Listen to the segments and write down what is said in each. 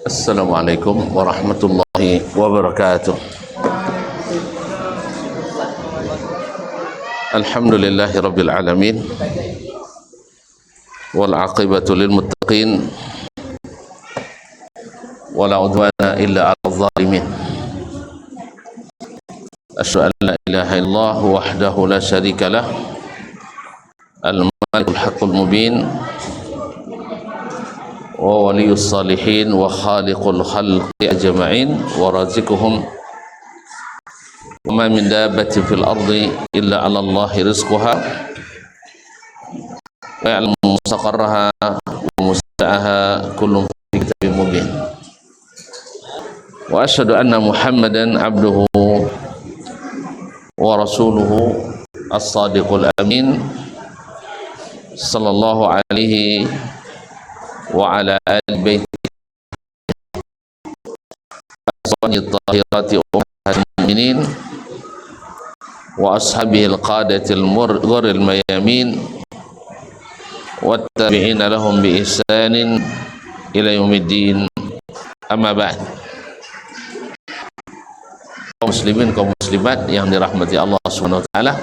Assalamualaikum warahmatullahi wabarakatuh. Alhamdulillahi rabbil alamin, wal aqibatu lil muttaqin, wala udwana illa 'alal zalimin. Asyhadu an la ilaha illallah wahdahu la syarika lah, al-malikul haqqul mubin, wa waliyus salihin, wa khaliqul khalqi ajma'in, wa razikuhum. Wa ma min dabbatin fil ardi illa 'ala Allahi rizquha wa ya'lamu mustaqarraha wa musta'aha kullun fi kitabin mubin. Wa asyhadu anna Muhammadan 'abduhu wa rasuluhu as-sadiqul amin, sallallahu alaihi wa ala ali baiti at-tahirati ummahatil mu'minin wa ashabihi al-qadatil ghurril mayamin wattabi'ina lahum bi ihsanin ila yaumiddin. Amma ba'd. Kaum muslimin, kaum muslimat yang dirahmati Allah Subhanahu wa taala,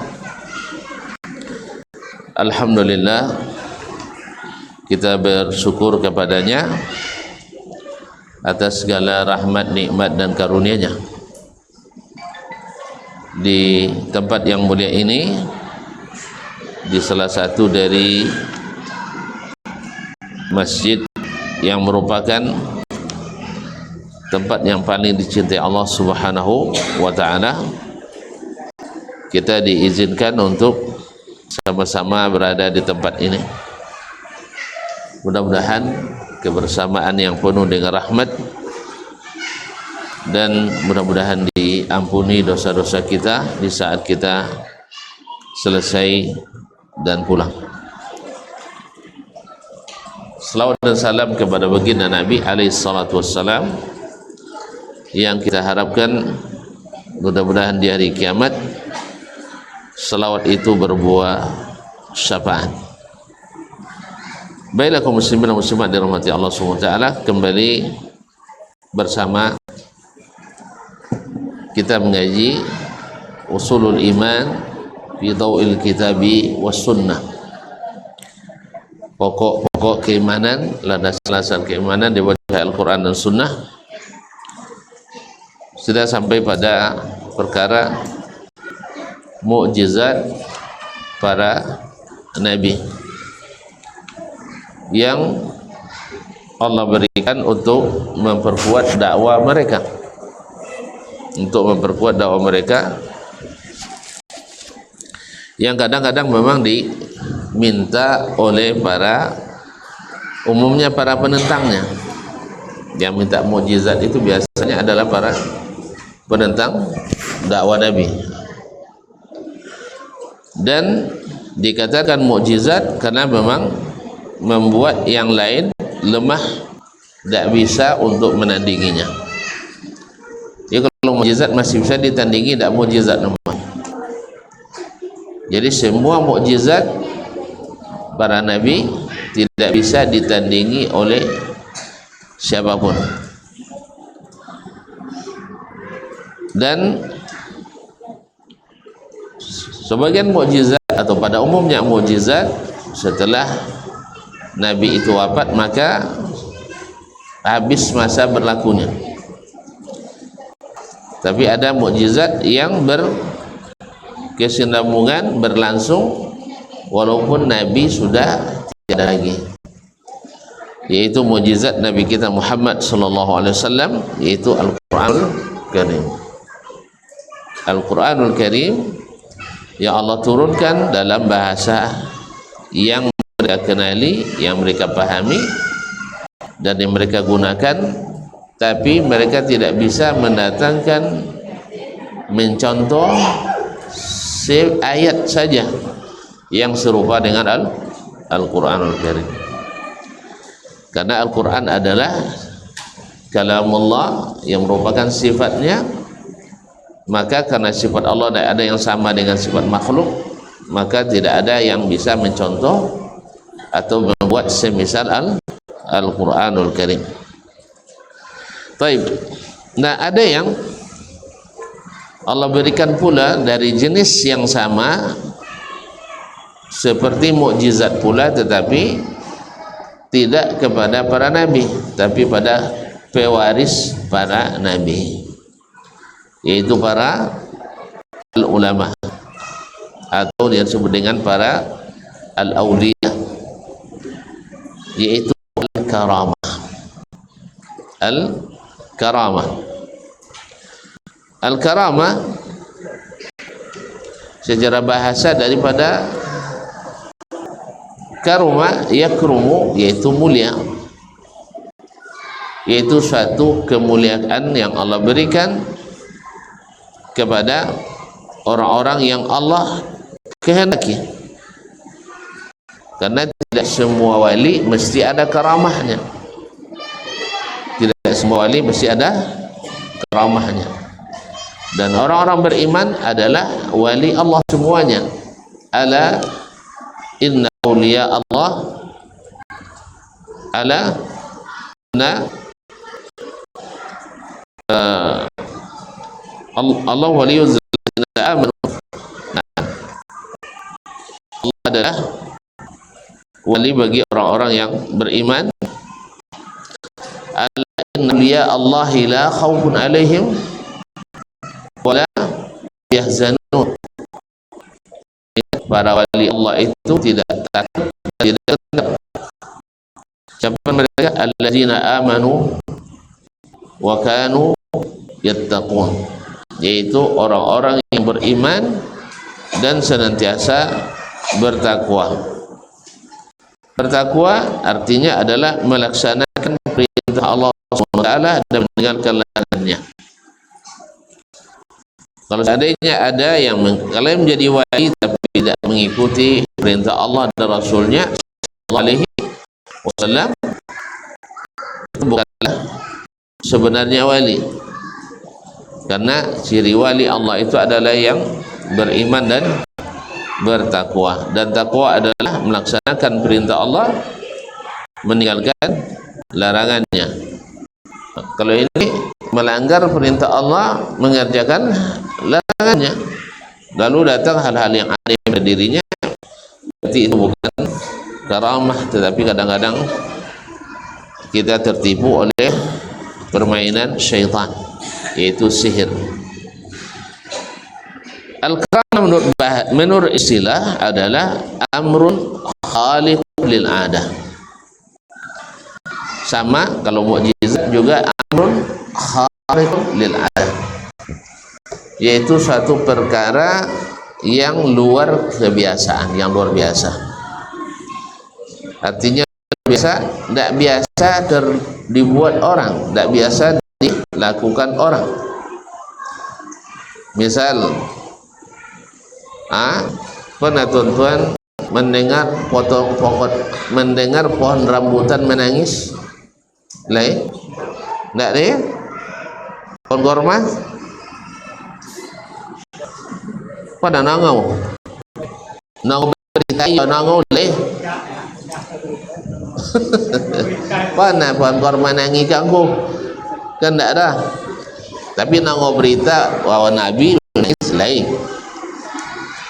alhamdulillah kita bersyukur kepadanya atas segala rahmat, nikmat dan karunia-Nya. Di tempat yang mulia ini, di salah satu dari masjid yang merupakan tempat yang paling dicintai Allah Subhanahu wa taala, kita diizinkan untuk sama-sama berada di tempat ini. Mudah-mudahan kebersamaan yang penuh dengan rahmat, dan mudah-mudahan diampuni dosa-dosa kita di saat kita selesai dan pulang. Salawat dan salam kepada baginda Nabi alaihi salatu wassalam, yang kita harapkan mudah-mudahan di hari kiamat salawat itu berbuah syafaat. Baiklah kaum muslimin dan muslimat dirahmati Allah Subhanahu wa taala, kembali bersama kita mengaji usulul iman fi dhawil kitabi was sunnah, pokok-pokok keimanan, landasan keimanan di bawah Al-Quran dan Sunnah. Sudah sampai pada perkara mukjizat para nabi yang Allah berikan untuk memperkuat dakwah mereka, yang kadang-kadang memang diminta oleh umumnya para penentangnya. Yang minta mukjizat itu biasanya adalah para penentang dakwah Nabi, dan dikatakan mukjizat karena memang membuat yang lain lemah, tidak bisa untuk menandinginya. Jadi kalau mukjizat masih bisa ditandingi, tidak mukjizat lemah. Jadi semua mukjizat para nabi tidak bisa ditandingi oleh siapapun. Dan sebagian mukjizat, atau pada umumnya mukjizat, setelah nabi itu wafat maka habis masa berlakunya. Tapi ada mukjizat yang berkesinambungan, berlangsung walaupun nabi sudah tidak lagi, yaitu mukjizat nabi kita Muhammad sallallahu alaihi wasallam, yaitu Al-Qur'anul Karim. Al-Qur'anul Karim yang Allah turunkan dalam bahasa yang mereka kenali, yang mereka pahami dan yang mereka gunakan, tapi mereka tidak bisa mencontoh ayat saja yang serupa dengan Al-Qur'anul Karim. Karena Al-Quran adalah kalamullah yang merupakan sifatnya, maka karena sifat Allah tidak ada yang sama dengan sifat makhluk, maka tidak ada yang bisa mencontoh atau membuat semisal Al-Quranul Karim. Taib. Nah, ada yang Allah berikan pula dari jenis yang sama seperti mukjizat pula, tetapi tidak kepada para nabi, tapi pada pewaris para nabi, yaitu para ulama, atau yang disebut dengan para al-awliya, yaitu al-karamah. Al-karamah, al-karamah secara bahasa daripada karuma, yakrumu, yaitu mulia, yaitu suatu kemuliaan yang Allah berikan kepada orang-orang yang Allah kehendaki. Karena tidak semua wali mesti ada karamahnya, tidak semua wali mesti ada karamahnya, dan orang-orang beriman adalah wali Allah semuanya. Ala inna awliya Allah, ala inna Allah waliyul ladzina amanu. Nah, Allah adalah wali bagi orang-orang yang beriman. Ala inna awliya Allah la khaufun alaihim wala yahzanun. Para wali Allah itu tidak takut, tidak gentar. Siapa mereka? Alladzina amanu wa kanu yattaqun, yaitu orang-orang yang beriman dan senantiasa bertakwa. Bertakwa artinya adalah melaksanakan perintah Allah SWT dan meninggalkan larangannya. Kalau seandainya ada yang mengklaim menjadi wali tapi tidak mengikuti perintah Allah dan Rasulnya sallallahu alaihi wasallam, itu bukanlah sebenarnya wali. Karena ciri wali Allah itu adalah yang beriman dan bertakwa, dan takwa adalah melaksanakan perintah Allah, meninggalkan larangannya. Kalau ini melanggar perintah Allah, mengerjakan larangannya, lalu datang hal-hal yang aneh pada dirinya, berarti itu bukan karamah, tetapi kadang-kadang kita tertipu oleh permainan syaitan, yaitu sihir. Al-karamah menurut istilah adalah amrun khaliqun lil adah. Sama kalau mukjizat juga amrun khaliqun lil adah, yaitu suatu perkara yang luar kebiasaan, yang luar biasa. Artinya biasa, tidak biasa dibuat orang, tidak biasa dilakukan orang. Misal, pernah tuan-tuan mendengar pohon rambutan menangis? Lain? Tidak ada ya? Pohon korma? Pada nangau berita ya nangau leh. Pana pohon korma nangis kangku? Kan tidak ada. Tapi nangau berita bahwa Nabi menangis lain.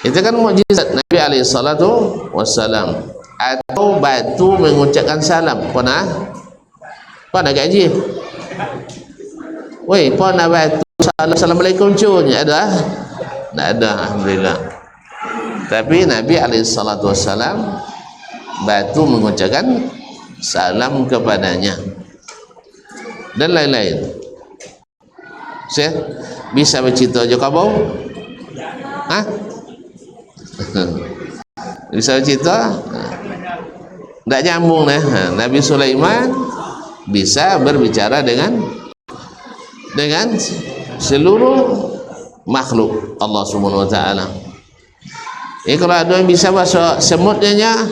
Itu kan mukjizat Nabi alaihi salatu wassalam. Atau batu mengucapkan salam. Pernah gaji? Woi, pernah batu salam, assalamualaikum cunya ada? Tidak ada, alhamdulillah. Tapi Nabi alaihi salatu wassalam, batu mengucapkan salam kepadanya dan lain-lain. Saya bisa bercerita je kau? Bisa bercerita? Tak nyambung nih. Nabi Sulaiman bisa berbicara dengan seluruh makhluk Allah Subhanahu wa taala. Kalau ada yang bisa bahasa semutnya,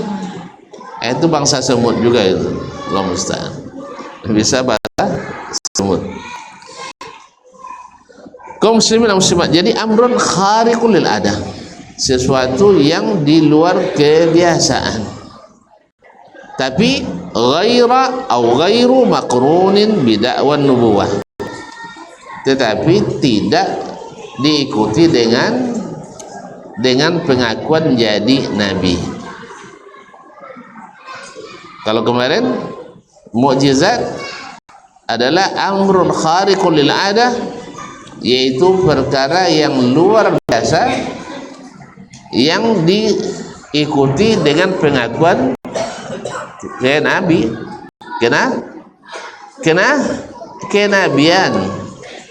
itu bangsa semut juga itu. Allah musta'an. Bisa bahasa semut. Kaum muslimin dan muslimat, jadi amrun khariqul lil adah, sesuatu yang di luar kebiasaan, tapi ghairu maqrunin bida'wan nubuwah, tetapi tidak diikuti dengan pengakuan jadi nabi. Kalau kemarin mukjizat adalah amrun khariqul lil adah, yaitu perkara yang luar biasa yang diikuti dengan pengakuan nabi, kenabian.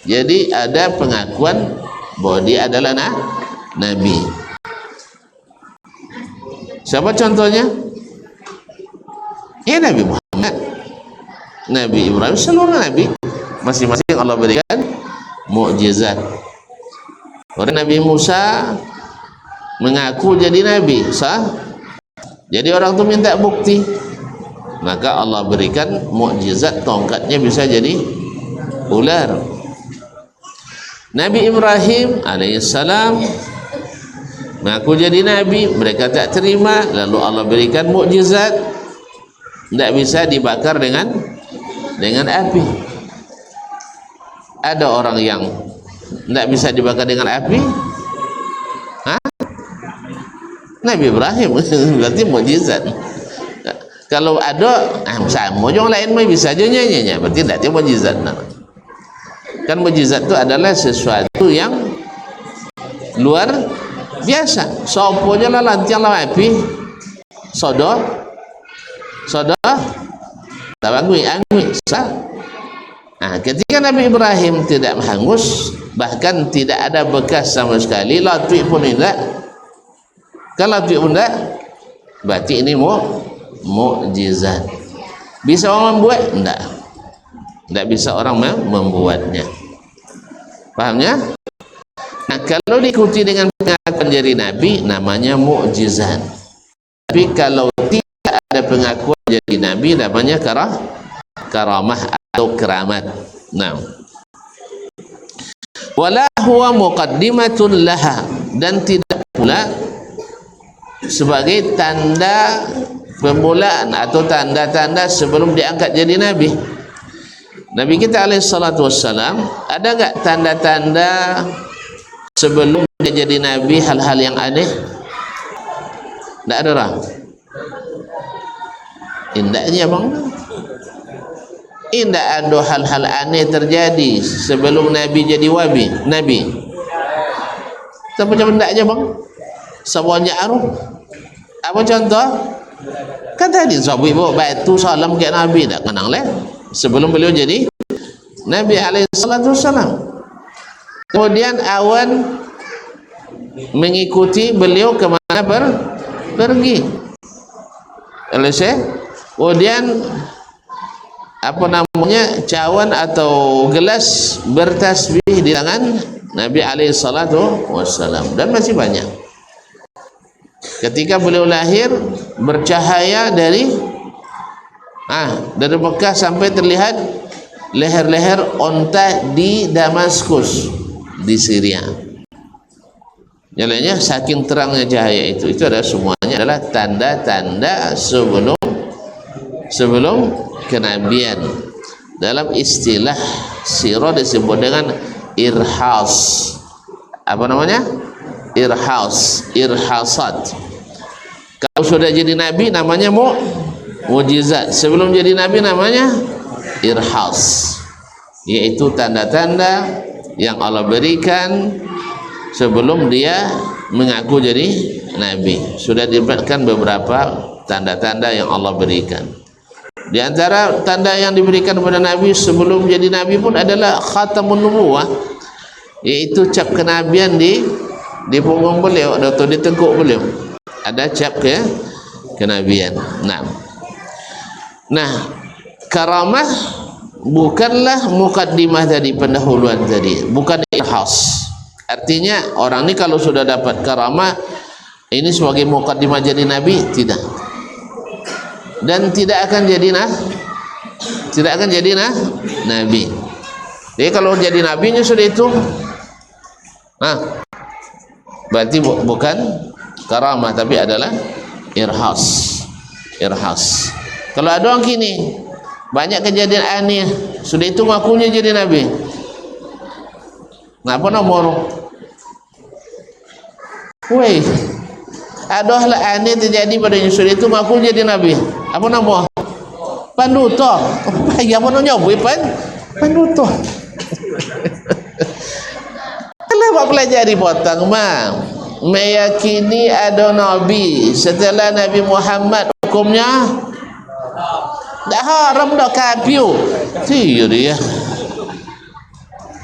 Jadi ada pengakuan bahwa dia adalah nabi. Siapa contohnya? Ya Nabi Muhammad, Nabi Ibrahim, seluruh nabi masing-masing Allah berikan mukjizat. Orang Nabi Musa mengaku jadi nabi, sah? Jadi orang tu minta bukti, maka Allah berikan mukjizat, tongkatnya bisa jadi ular. Nabi Ibrahim alaihissalam mengaku jadi nabi, mereka tak terima, lalu Allah berikan mukjizat, tidak bisa dibakar dengan api. Ada orang yang tidak bisa dibakar dengan api? Hah? Nabi Ibrahim berarti mukjizat. Kalau ada sama orang lain mah bisa aja nyanyinya, berarti tidak ada mukjizat. Kan mukjizat itu adalah sesuatu yang luar biasa. Soponya lah lantiang lah api, sodo tabangui sah. Nah, ketika Nabi Ibrahim tidak hangus, bahkan tidak ada bekas sama sekali, latwi pun tidak. Kalau latwi pun tidak, berarti ini mukjizat. Bisa orang membuat? Tidak bisa orang membuatnya. Pahamnya? Nah, kalau diikuti dengan pengakuan jadi nabi, namanya mukjizat. Tapi kalau tidak ada pengakuan jadi nabi, namanya karamah atau keramat. Nah, wala huwa muqaddimatun laha, dan tidak pula sebagai tanda permulaan atau tanda-tanda sebelum diangkat jadi nabi. Nabi kita alaihissalatu wassalam, ada enggak tanda-tanda sebelum dia jadi nabi, hal-hal yang aneh? Tidak ada orang. Indahnya bang, indah ada hal-hal aneh terjadi sebelum nabi jadi nabi. Tapi macam indahnya bang, semuanya aruf. Apa contoh? Kan tadi sahabat bawa batu salam ke nabi, tak kenang lah sebelum beliau jadi nabi alaihissalatu wassalam. Kemudian awan mengikuti beliau kemana pergi. Kemudian apa namanya, cawan atau gelas bertasbih di tangan Nabi alaihissalatu wassalam, dan masih banyak. Ketika beliau lahir bercahaya dari Mekah sampai terlihat leher-leher onta di Damaskus di Syria. Jalannya saking terangnya cahaya itu adalah semuanya adalah tanda-tanda sebelum kenabian. Dalam istilah sirah disebut dengan irhas. Apa namanya? Irhasat. Kalau sudah jadi nabi namanya mukjizat. Sebelum jadi nabi namanya irhas, yaitu tanda-tanda yang Allah berikan sebelum dia mengaku jadi nabi. Sudah diberikan beberapa tanda-tanda yang Allah berikan. Di antara tanda yang diberikan kepada nabi sebelum jadi nabi pun adalah khatamun nubuwah, yaitu cap kenabian di punggung beliau atau di tengkuk beliau. Ada cap kenabian. Nah, karamah bukanlah mukaddimah tadi, pendahuluan tadi, bukan irhas. Artinya orang ini kalau sudah dapat karamah ini sebagai mukaddimah jadi nabi, tidak. Dan tidak akan jadi nabi. Jadi kalau jadi nabinya sudah itu, berarti bukan karamah tapi adalah irhas. Kalau ada orang kini banyak kejadian aneh, sudah itu ngakunya jadi nabi, Apa nomor? Weh, adalah aneh terjadi pada Yusuf itu makul jadi nabi. Apa nama? Panduto. Ya apa namanya? Panduto. Kalau buat pelajari potong mah meyakini ada nabi setelah Nabi Muhammad, hukumnya dah haram dah kafir. Iya dia.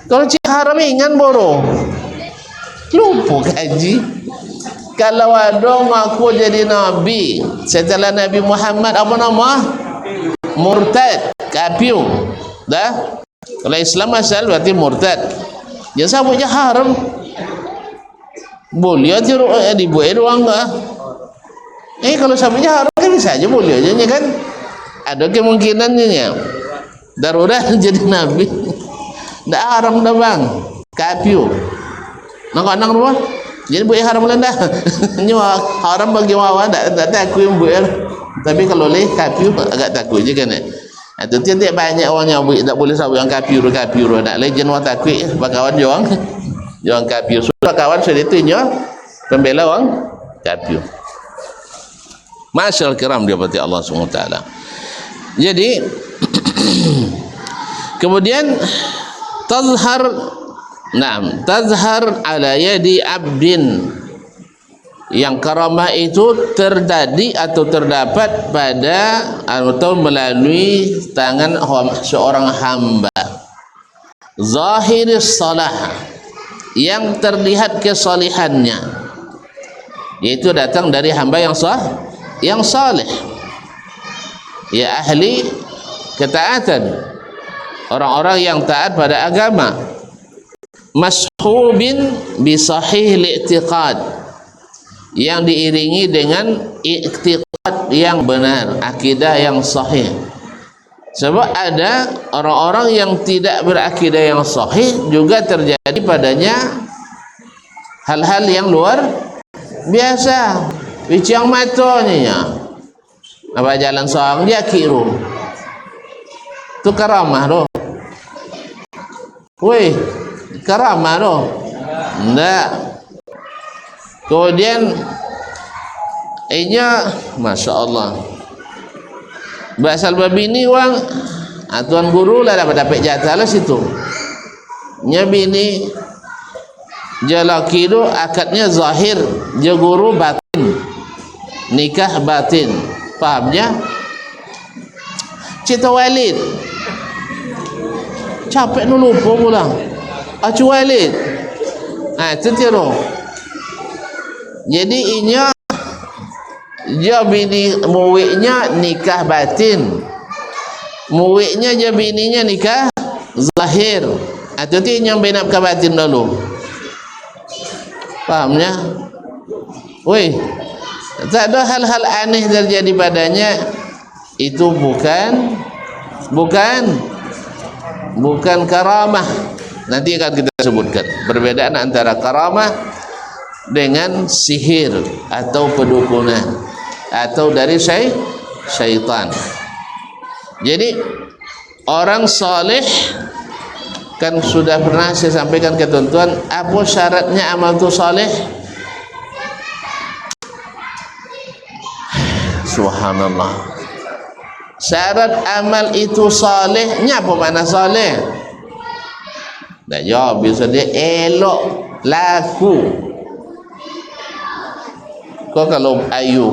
Kalau cik haram ingan boro. Lupa kaji. Kalau ada ngaku jadi nabi setelah Nabi Muhammad, apa nama? Murtad, kafir. Dah. Kalau Islam asal berarti murtad. Ya sahaja haram. Boleh aja dibuat doang enggak? Kalau sahaja haram kan bisa aja boleh aja kan? Ada kemungkinannya ya. Darurat jadi nabi. Ndak haram dah bang. Kafir. Nak rumah. Jadi buat haram lah dah. Nyawa haram bagi wawa tak takut buat. Tapi kalau leh kafir agak takut je kan. Itu tiap banyak orang yang buat tak boleh sabut yang kafir nak leh jenuh takut bakawan juang kafir. Sudah kawan sudah itu nya pembela orang kafir. Masyaallah kiram dia berarti Allah SWT. Jadi kemudian tazhar ala yadi abdin, yang karamah itu terjadi atau terdapat pada atau melalui tangan seorang hamba zahiris salah, yang terlihat kesalihannya, yaitu datang dari hamba yang saleh, ya ahli ketaatan, orang-orang yang taat pada agama, mashubin bi sahih li'tiqad, yang diiringi dengan i'tiqad yang benar, akidah yang sahih. Sebab ada orang-orang yang tidak berakidah yang sahih juga terjadi padanya hal-hal yang luar biasa. Bicang matanya apa jalan seorang dia kiru itu karamah doh. Woi, karamah doh. Enggak. Kemudian Masya Allah, basal babi ni wang tuan guru lah dapat jatah lah situ nya bini jalaki tu akadnya zahir, je guru batin, nikah batin, fahamnya? Cita walid capek nu lupa pula acu walid itu tiru. Jadi inya dia bini muwiknya nikah batin, muwiknya je bininya nikah zahir. Atau ti yang bina ke batin dulu. Fahamnya? Woi, tak ada hal-hal aneh terjadi padanya. Itu bukan karamah. Nanti akan kita sebutkan perbedaan antara karamah dengan sihir atau pedukunan atau dari syaitan. Jadi orang saleh kan sudah pernah saya sampaikan ketentuan apa syaratnya amal itu saleh. Subhanallah, syarat amal itu salehnya apa makna saleh? Dah jawab bisa dia elok laku. Kau kalau ayu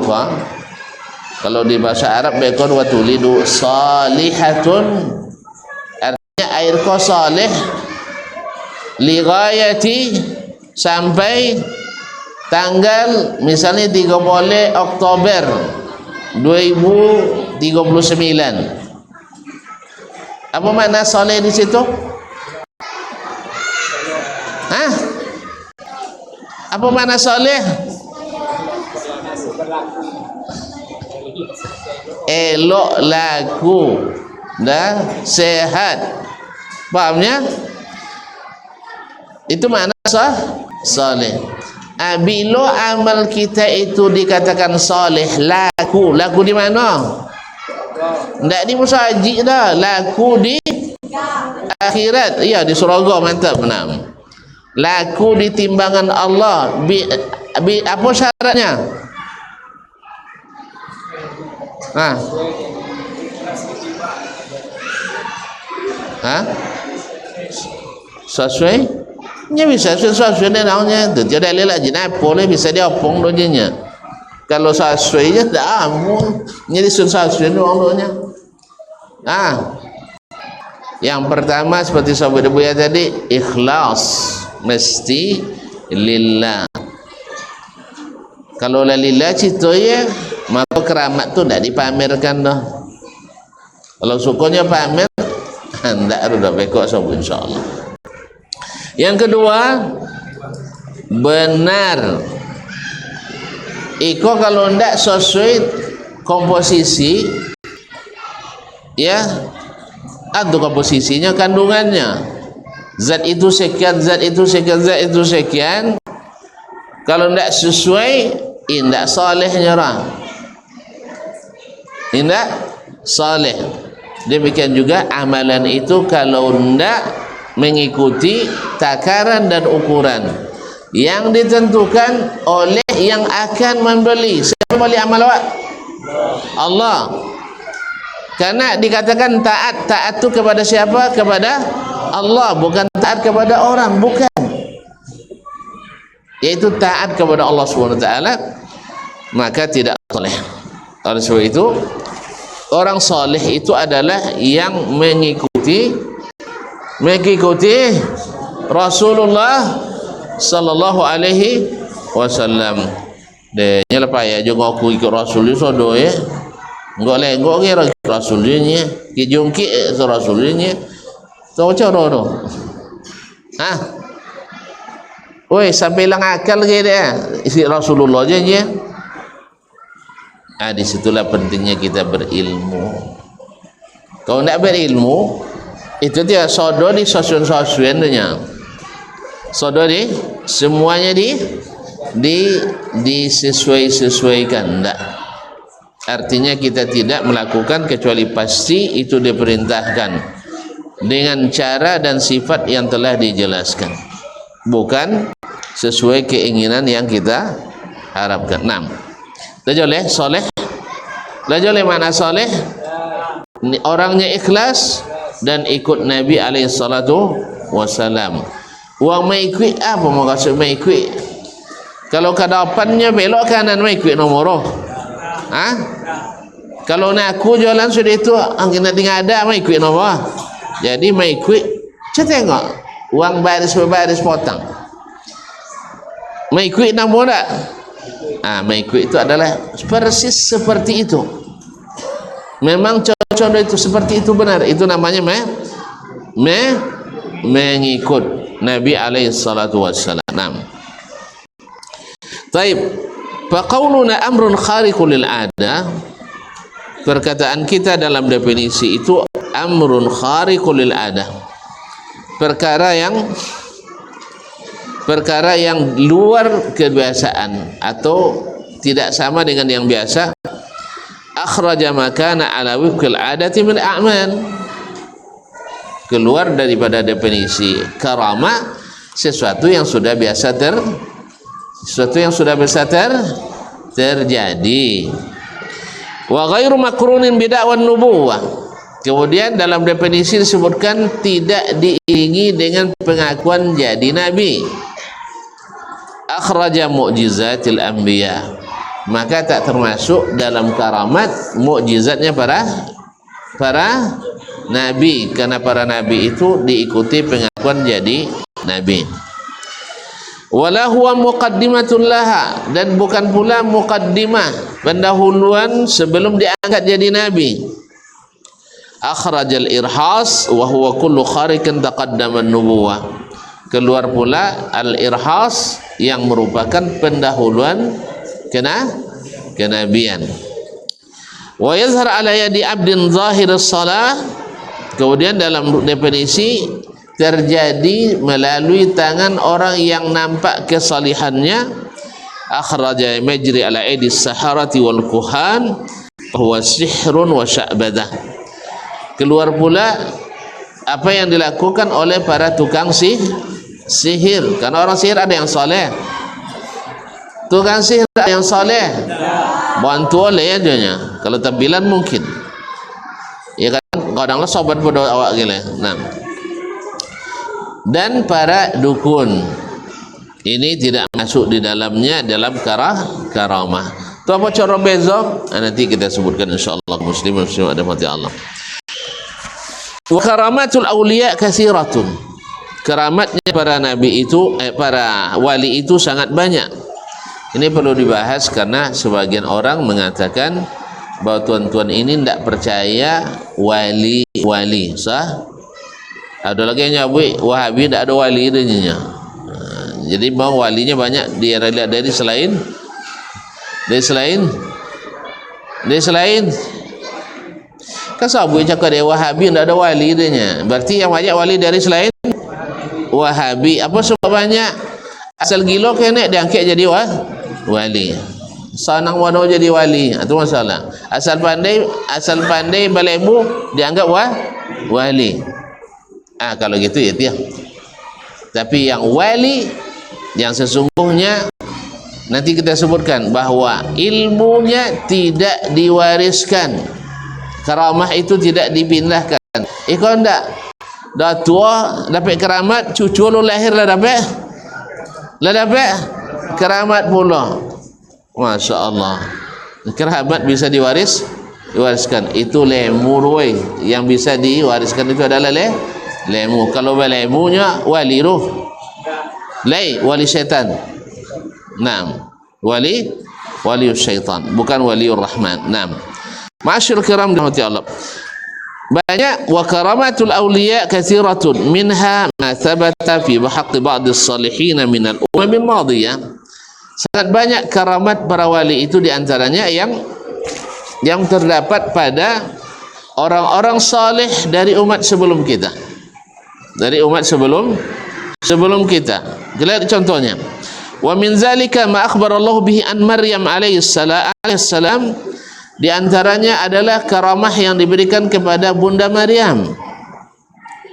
kalau di bahasa Arab bekon wa tulidu salihatun, artinya air kau saleh li ghayati, sampai tanggal misalnya 30 Oktober 2039. Apa makna saleh di situ? Apa makna saleh? Elok laku dan sehat. Pahamnya? Itu makna saleh. Bila amal kita itu dikatakan saleh, laku di mana? Tidak di musajid dah, laku di akhirat. Iya, di surga, mantap. Benar. laku di timbangan Allah. Apa syaratnya? Sesuai? Nya bisa sesuai namanya. Tidak ada lagi boleh bisa diopong dojinya. Kalau sesuai nya dah amun. Jadi sesuai doanya. Yang pertama seperti sahabat Buya tadi, ikhlas, mesti lillah. Kalau lillah cito ya, maka keramat tu tidak dipamerkan dah. Kalau sukunya pamer, tidak ada bekok sahabat insyaallah. Yang kedua, benar. Iko kalau tidak sesuai komposisi, ya, atau komposisinya, kandungannya, zat itu sekian, zat itu sekian, zat itu sekian. Kalau tidak sesuai, tidak saleh nyerah, tidak saleh. Demikian juga amalan itu kalau tidak mengikuti takaran dan ukuran yang ditentukan oleh yang akan membeli. Siapa beli amal awak? Allah. Karena dikatakan taat itu kepada siapa? Kepada Allah, bukan taat kepada orang, bukan. Yaitu taat kepada Allah SWT, maka tidak soleh. Oleh sebab itu, orang soleh itu adalah yang mengikuti Rasulullah sallallahu alaihi wasallam. Dia lepas ya jangan aku ikut Rasul itu sodo ya. Enggak lenggok kira Rasulnya, kijungki Rasulnya. Tahu cara tu. Oi, sampai hilang akal ke dia. Isi Rasulullah je dia. Disitulah pentingnya kita berilmu. Kalau tidak berilmu, itu dia sodo di sosuen-sosuen nya. Sodo di semuanya disesuaikan. Tidak. Artinya kita tidak melakukan kecuali pasti itu diperintahkan dengan cara dan sifat yang telah dijelaskan, bukan sesuai keinginan yang kita harapkan. 6. Lajoleh soleh. Lajoleh mana soleh? Orangnya ikhlas dan ikut Nabi alaihi salatu wasalam. Uang mengikut apa maksud mengikut? Kalau kadapannya belok kanan mengikut nomor. Kalau nak aku jualan sudah itu angin tinggal ada mengikut nomor. Jadi mengikut. Saya tengok uang baris potong. Mengikut nomor tak? Mengikut itu adalah persis seperti itu. Memang contoh itu seperti itu benar. Itu namanya mengikut Nabi alaihi salatu wassalam. Taib. Faqauluna amrun khariqul lil ada. Perkataan kita dalam definisi itu amrun khariqul lil ada. Perkara yang luar kebiasaan atau tidak sama dengan yang biasa. Akhraja makana ala wifqil adati min a'mal. Keluar daripada definisi karamah, sesuatu yang sudah biasa terjadi. Wa ghairu makrunin bid'ah wan nubuwah. Kemudian dalam definisi disebutkan tidak diiringi dengan pengakuan jadi nabi. Akhraja mu'jizatil anbiya. Maka tak termasuk dalam karamat mukjizatnya para nabi, karena para nabi itu diikuti pengakuan jadi nabi. Wala huwa muqaddimatun laha, dan bukan pula muqaddimah, pendahuluan sebelum diangkat jadi nabi. Akhrajal irhas wa huwa kullu khariqin taqaddama an-nubuwah. Keluar pula al-irhas yang merupakan pendahuluan kenabian. Wa yazhar ala yadi abdin zahir as-salah. Kemudian dalam definisi terjadi melalui tangan orang yang nampak kesalihannya. Akhraja majri ala aidi as-saharati wal kuhan huwa sihrun wa sya'badah. Keluar pula apa yang dilakukan oleh para tukang sihir. Karena orang sihir ada yang soleh, tukang sihir ada yang soleh, bantu oleh adanya. Kalau tampilan mungkin, ya kan, kadang-kadang sobat bodoh awak gila. Nah, dan para dukun ini tidak masuk di dalamnya dalam karamah. Itu apa cara beza? Nanti kita sebutkan insyaallah. Muslim ada mati Allah. Wa karamatul awliya katsiratun. Keramatnya para nabi itu, para wali itu sangat banyak. Ini perlu dibahas karena sebagian orang mengatakan bahwa tuan-tuan ini tidak percaya wali-wali. Sah? Ada lagi yang nyabui Wahabi tidak ada wali idenya. Jadi mau walinya banyak dari selain kan sahabu cakap dia Wahabi tidak ada wali idenya. Berarti yang banyak wali dari selain Wahabi. Apa sebab banyak? Asal gila kena diangkat jadi wali. Sanang wano jadi wali. Itu masalah. Asal pandai balebu dianggap wali. Kalau gitu ya dia. Tapi yang wali yang sesungguhnya nanti kita sebutkan bahwa ilmunya tidak diwariskan. Karamah itu tidak dipindahkan. Kau enggak dah tua dapat keramat, cucu lu lahir lah dapat keramat pula. Masya Allah, keramat bisa diwariskan. Itu lemu ruai yang bisa diwariskan itu adalah lemu. Kalau lemunya wali ruh, wali syaitan. Naam, wali syaitan, bukan waliur rahman. Naam. Ma'asyiral kiram dirahmati Allah. Banyak wa karamatul awliya katsiratun minha ma thabata fi haqqi ba'd as-salihin min al-umam al-madiyah. Sangat banyak karamat para wali itu diantaranya yang terdapat pada orang-orang saleh dari umat sebelum kita. Dari umat sebelum kita. Lihat contohnya. Wa min zalika ma akhbara Allah bihi an Maryam alaihi salam. Di antaranya adalah karamah yang diberikan kepada Bunda Maryam.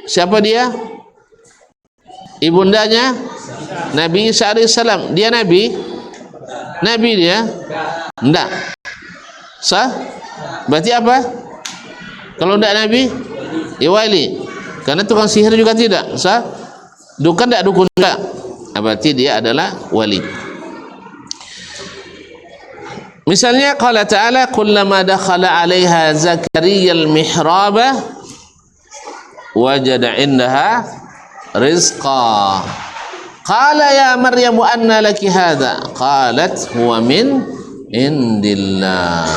Siapa dia? Ibundanya Nabi Isa alaihissalam. Dia nabi? Nabi dia? Enggak. Sah? Berarti apa? Kalau enggak nabi? Ya wali. Karena tukang sihir juga tidak. Sah? Dukun enggak? Dukun enggak? Berarti dia adalah wali. Misalnya qala ta'ala kullama dakhala 'alaiha Zakariya al-mihraba wajada 'indaha rizqa qala ya Maryam anna laki hadha qalat huwa min indillah.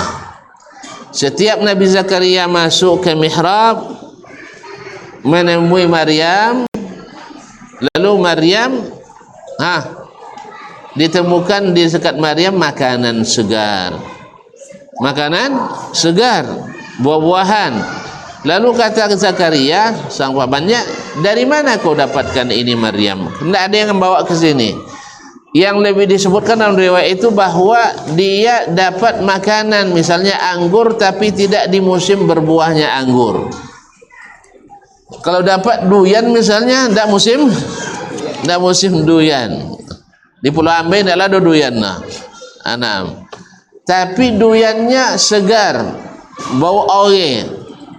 Setiap Nabi Zakaria masuk ke mihrab menemui Maryam, lalu Maryam ditemukan di dekat Maryam makanan segar, buah-buahan. Lalu kata Zakaria sang pamannya, dari mana kau dapatkan ini Maryam? Tidak ada yang membawa ke sini. Yang lebih disebutkan dalam riwayat itu bahwa dia dapat makanan, misalnya anggur, tapi tidak di musim berbuahnya anggur. Kalau dapat duyan misalnya, tidak musim duyan. Di Pulau Ambai adalah duyan tapi duyannya segar, bau oge.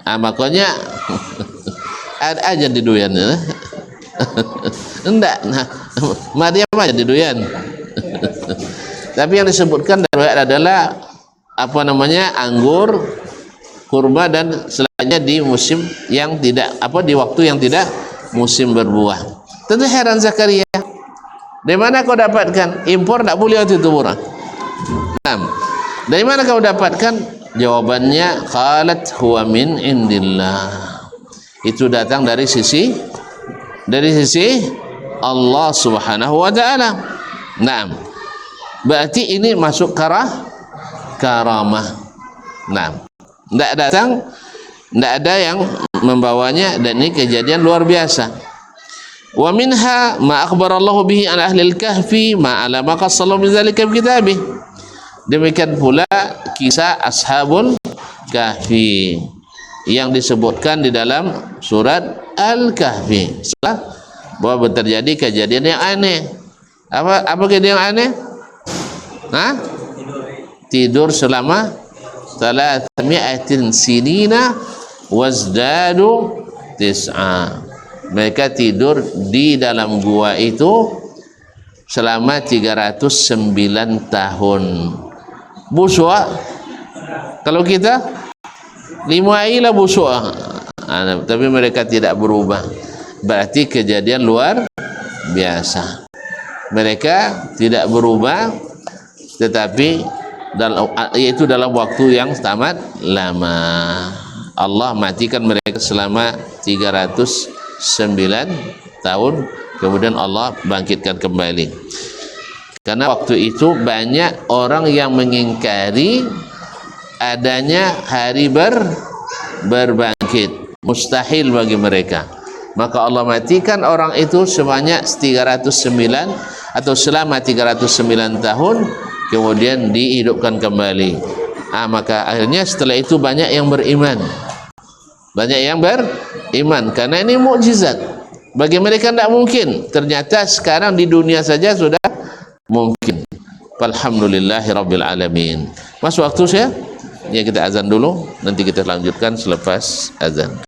Makanya ada aja di duyannya. Enggak, Maryam aja di duyan. Tapi yang disebutkan adalah anggur, kurma dan selainnya di musim yang tidak di waktu yang tidak musim berbuah. Tentu heran Zakaria. Dari mana kau dapatkan? Impor tak boleh waktu itu murah. Dari mana kau dapatkan? Jawabannya qalat huwa min indillah. Itu datang dari sisi Allah Subhanahu wa taala. Naam. Berarti ini masuk karamah. Naam. Tidak ada yang membawanya, dan ini kejadian luar biasa. Wa minha ma akhbara Allah bihi an ahli al-kahfi ma ala ma qassallahu min zalika bi kitabih. Demikian pula kisah ashabul kahfi yang disebutkan di dalam surat Al-Kahfi. bahwa terjadi kejadian yang aneh. Apa kejadian yang aneh? Hah? Tidur selama 300 sinina wazdadu tis'a. Mereka tidur di dalam gua itu selama 309 tahun. Busuk. Kalau kita 5 hari lah busuk. Tapi mereka tidak berubah. Berarti kejadian luar biasa. Mereka tidak berubah, tetapi yaitu dalam waktu yang sangat lama. Allah matikan mereka selama 309 tahun, kemudian Allah bangkitkan kembali. Karena waktu itu banyak orang yang mengingkari adanya hari berbangkit, mustahil bagi mereka. Maka Allah matikan orang itu sebanyak 309 atau selama 309 tahun, kemudian dihidupkan kembali. Maka akhirnya setelah itu banyak yang beriman. Banyak yang beriman karena ini mukjizat. Bagi mereka tidak mungkin. Ternyata sekarang di dunia saja sudah mungkin. Alhamdulillahirabbil alamin. Mas, waktu saya? Ya, kita azan dulu, nanti kita lanjutkan selepas azan.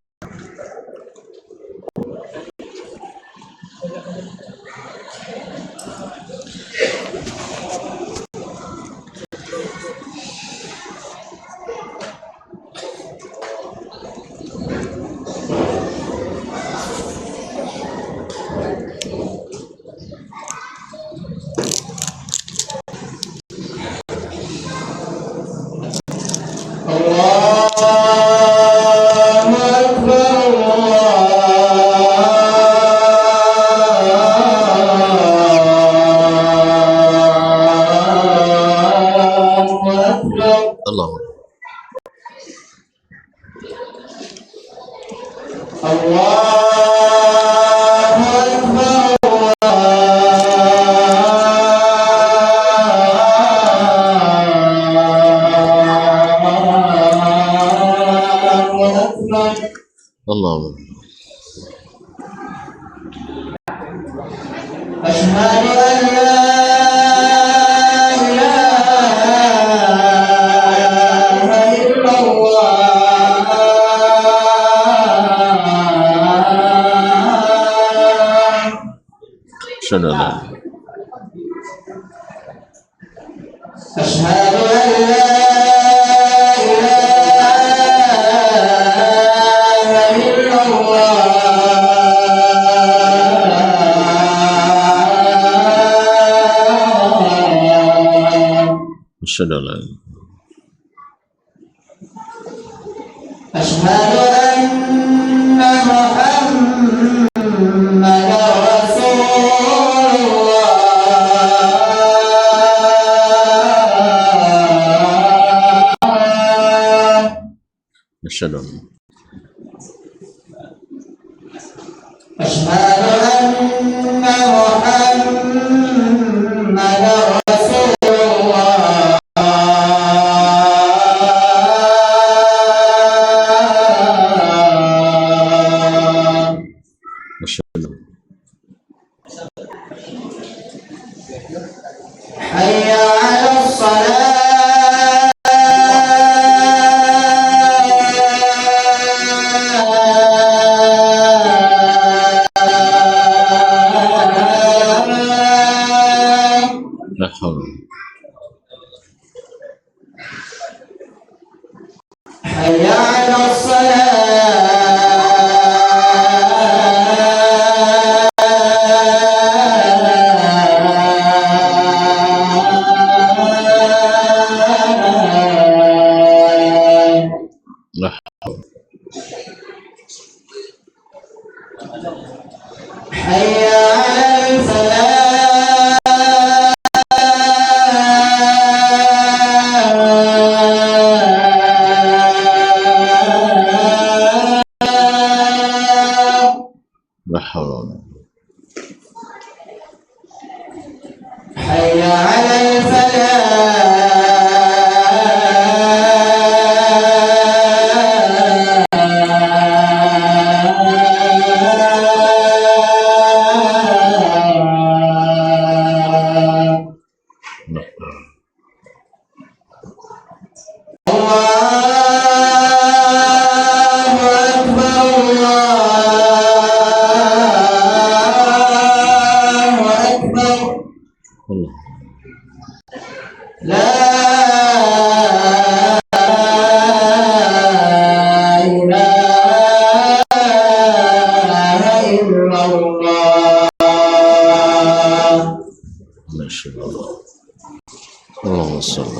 Allahumma salli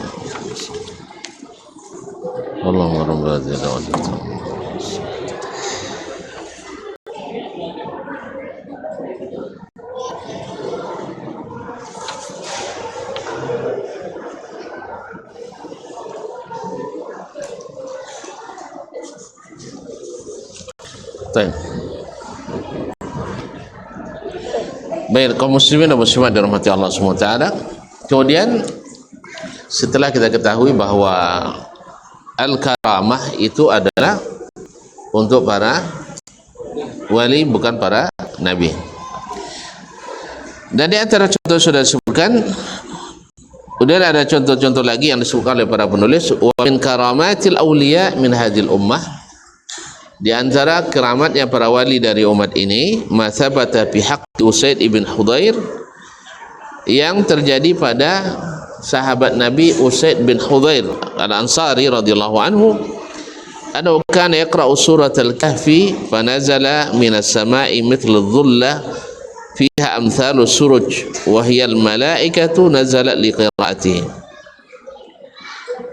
Allahumma rabbana wa Baik. Baik, kaum muslimin dan muslimat dirahmati Allah Subhanahu wa taala. Kemudian setelah kita ketahui bahwa al-karamah itu adalah untuk para wali, bukan para nabi. Dan di antara contoh sudah disebutkan, kemudian ada contoh-contoh lagi yang disebutkan oleh para penulis, wa min karamatil awliya min hadhil ummah. Di antara keramatnya para wali dari umat ini, ma thabata fi haqqi Usaid ibn Hudhair, yang terjadi pada sahabat Nabi Usaid bin Hudhair al-Ansari radhiyallahu anhu, annahu kana yaqra'u surat al-Kahfi fa nazala minas sama'i mithlu dhulla fiha amthalu suruj wa hiya al-malaikatu nazalat liqira'atihi.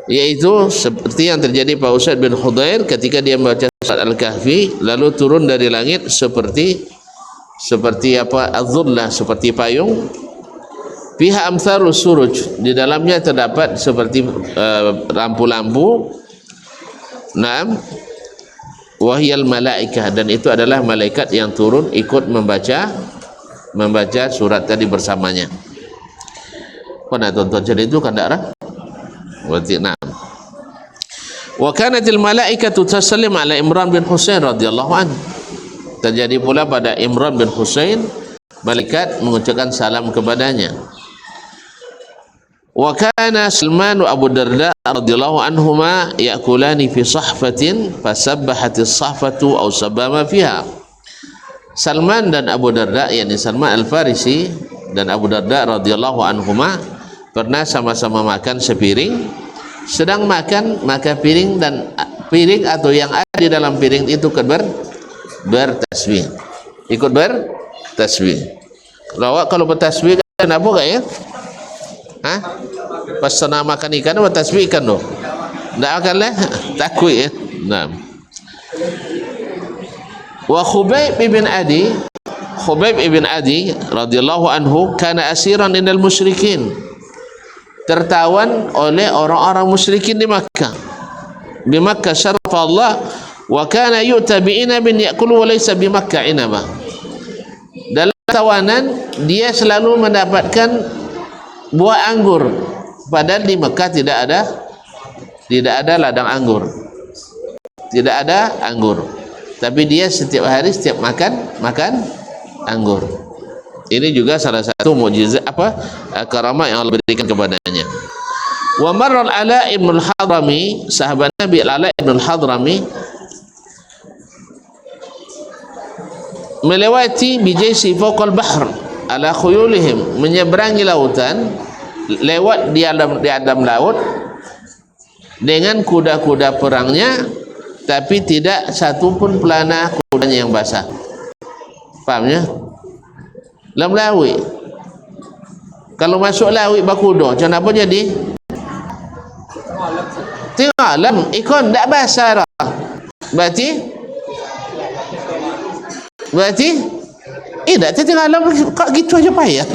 Yaitu seperti yang terjadi pada Usaid bin Hudhair ketika dia membaca surat Al-Kahfi, lalu turun dari langit seperti apa, az-zullah, seperti payung, fiha amthalu suruj, di dalamnya terdapat seperti lampu-lampu, naam, wahyal malaikah, dan itu adalah malaikat yang turun ikut membaca surat tadi bersamanya. Kau nak tonton cerita itu kan darah? Berarti naam. Wa kanatil malaikatu tasallim ala Imran bin Husain radhiyallahu anhu. Terjadi pula pada Imran bin Husain, malaikat mengucapkan salam kepadanya. Wa kana Salman wa Abu Darda radhiyallahu anhuma ya'kulani fi sahfatin fasabbahatis sahfatu aw sabama fiha. Salman dan Abu Darda, yakni Salman Al-Farisi dan Abu Darda radhiyallahu anhuma, pernah sama-sama makan sepiring, sedang makan maka piring dan piring atau yang ada di dalam piring itu bertasbih, ikut bertasbih. Kalau bertasbih kan apa gak ya? Hah? Pas senang makan ikan bertasbih ikan loh. Tidak akan lah, takut ya. Nah. Wa Khubayb ibn Adi radhiyallahu anhu kana asiran indal musyrikin, tertawan oleh orang-orang musyrikin di Makkah. Di Makkah syarafa Allah, wa kana yu'ta bi inabin ya'kulu wa laysa bi Makkah inabah. Dalam tawanan dia selalu mendapatkan buah anggur, padahal di Makkah tidak ada ladang anggur. Tidak ada anggur. Tapi dia setiap hari setiap makan anggur. Ini juga salah satu mukjizat karamah yang Allah berikan kepadanya. Wa marra al-Ala ibn al-Hadrami, sahabat Nabi al-Ala ibn al-Hadrami, melewati bijaisi fawqa al-bahr ala khuyulihim, menyeberangi lautan, lewat di dalam laut dengan kuda-kuda perangnya, tapi tidak satu pun pelana kudanya yang basah. Fahamnya? Dalam lawik, kalau masuk lawik bakudo, macam apa jadi? Tengok lam ikon tak basah dah. Berarti tak tengok lam kok gitu aja payah.